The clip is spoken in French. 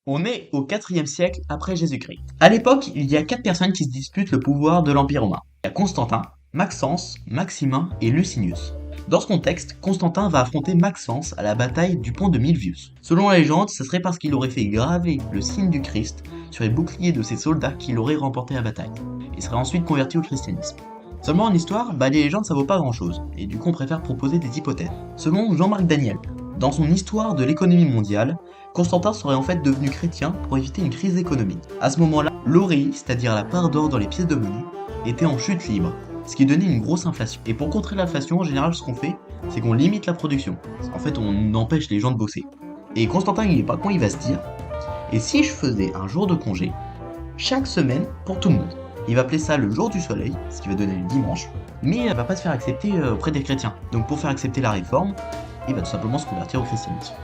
On est au IVe siècle après Jésus-Christ. À l'époque, il y a 4 personnes qui se disputent le pouvoir de l'Empire romain. Il y a Constantin, Maxence, Maximin et Licinius. Dans ce contexte, Constantin va affronter Maxence à la bataille du pont de Milvius. Selon la légende, ce serait parce qu'il aurait fait graver le signe du Christ sur les boucliers de ses soldats qu'il aurait remporté la bataille. Il serait ensuite converti au christianisme. Seulement en histoire, les légendes ça vaut pas grand chose, et du coup on préfère proposer des hypothèses. Selon Jean-Marc Daniel, dans son histoire de l'économie mondiale, Constantin serait en fait devenu chrétien pour éviter une crise économique. À ce moment-là, l'aurélie, c'est-à-dire la part d'or dans les pièces de monnaie, était en chute libre, ce qui donnait une grosse inflation. Et pour contrer l'inflation, en général, ce qu'on fait, c'est qu'on limite la production. En fait, on empêche les gens de bosser. Et Constantin, il est pas con, il va se dire, et si je faisais un jour de congé, chaque semaine, pour tout le monde. Il va appeler ça le jour du soleil, ce qui va donner le dimanche, mais il va pas se faire accepter auprès des chrétiens. Donc pour faire accepter la réforme, il va tout simplement se convertir au christianisme.